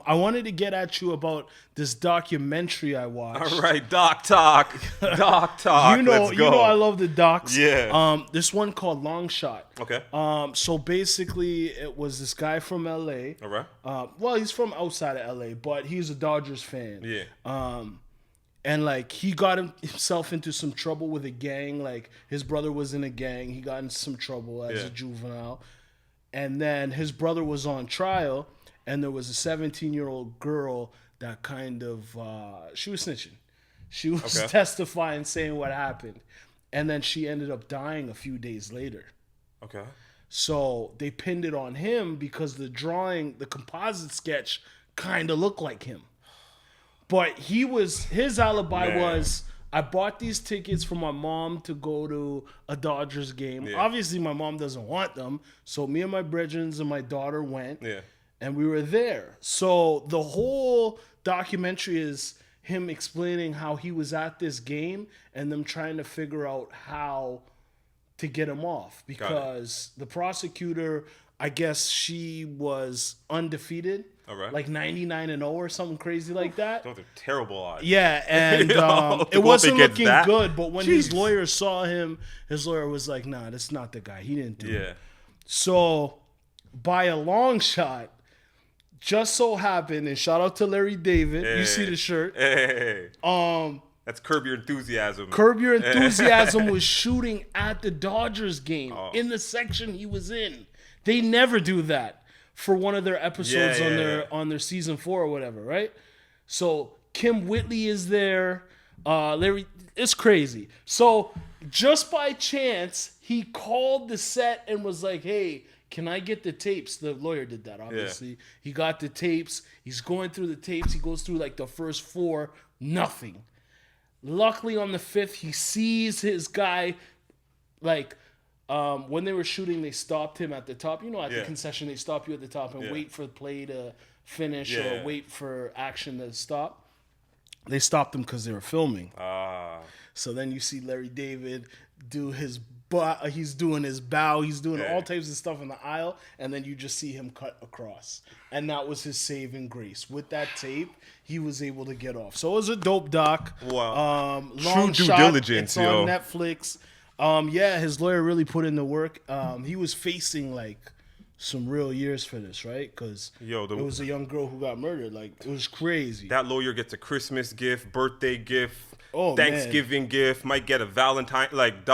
I wanted to get at you about this documentary I watched. All right, Doc Talk. Doc Talk. Let's go. I love the docs. Yeah. This one called Longshot. Okay. So basically, it was this guy from L.A. All right. Well, he's from outside of L.A., but he's a Dodgers fan. Yeah. And like he got himself into some trouble with a gang. Like his brother was in a gang. He got into some trouble as a juvenile. And then his brother was on trial, and there was a 17-year-old girl that kind of she was snitching. She was testifying, saying what happened, and then she ended up dying a few days later. Okay. So they pinned it on him because the drawing, the composite sketch, kind of looked like him. But his alibi was, I bought these tickets for my mom to go to a Dodgers game. Yeah. Obviously, my mom doesn't want them. So me and my brethren and my daughter went. Yeah. And we were there. So the whole documentary is him explaining how he was at this game and them trying to figure out how to get him off. Because the prosecutor, I guess she was undefeated. All right. Like 99-0 or something crazy like that. Those are terrible odds. Yeah, and it wasn't looking good. But when his lawyer saw him, his lawyer was like, "Nah, that's not the guy. He didn't do it." So, by a long shot, just so happened, and shout out to Larry David. Hey. You see the shirt. Hey. That's Curb Your Enthusiasm. Curb Your Enthusiasm was shooting at the Dodgers game in the section he was in. They never do that for one of their episodes on their season 4 or whatever, right? So Kim Whitley is there. Larry, it's crazy. So just by chance, he called the set and was like, "Hey, can I get the tapes?" The lawyer did that, obviously. Yeah. He got the tapes. He's going through the tapes. He goes through like the first 4, nothing. Luckily on the 5th, he sees his guy like. When they were shooting, they stopped him at the top. You know, at the concession, they stop you at the top and wait for the play to finish or wait for action to stop. They stopped him because they were filming. So then you see Larry David do his butt. He's doing his bow. He's doing all types of stuff in the aisle. And then you just see him cut across. And that was his saving grace. With that tape, he was able to get off. So it was a dope doc. Wow. Long True due shot. diligence, It's on Netflix. His lawyer really put in the work. He was facing like some real years for this, right? Because it was a young girl who got murdered. Like, it was crazy. That lawyer gets a Christmas gift, birthday gift, Thanksgiving gift, might get a Valentine, that's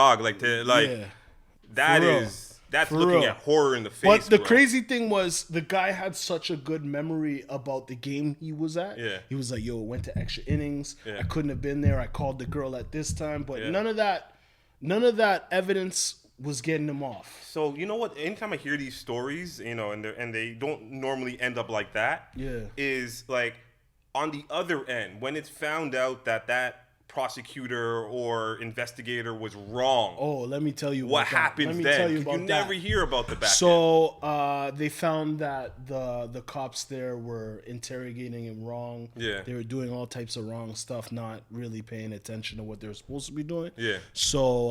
looking at horror in the face. But the crazy thing was, the guy had such a good memory about the game he was at. Yeah. He was like, "Yo, it went to extra innings. Yeah. I couldn't have been there. I called the girl at this time." But none of that evidence was getting him off. So, you know what? Anytime I hear these stories, and they don't normally end up like that, is like on the other end, when it's found out that prosecutor or investigator was wrong. Oh, let me tell you what happens then. You never hear about the back end. So they found that the cops there were interrogating him wrong. Yeah. They were doing all types of wrong stuff, not really paying attention to what they were supposed to be doing. Yeah. So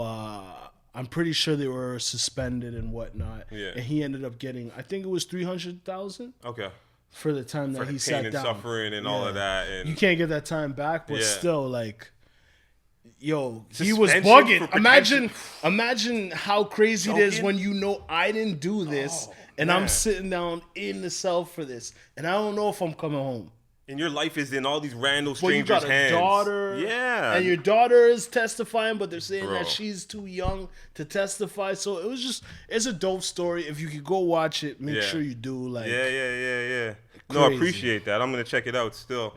I'm pretty sure they were suspended and whatnot. Yeah. And he ended up getting, I think it was $300,000. Okay. For the time that he sat down. For the pain and suffering and all of that. And you can't get that time back, but still, like, yo, he was bugging. Imagine how crazy it is when you know I didn't do this and I'm sitting down in the cell for this and I don't know if I'm coming home. And your life is in all these random strangers' hands. You got a daughter. Yeah. And your daughter is testifying, but they're saying that she's too young to testify. So it's a dope story. If you could go watch it, make sure you do. Like, yeah. No, I appreciate that. I'm going to check it out still.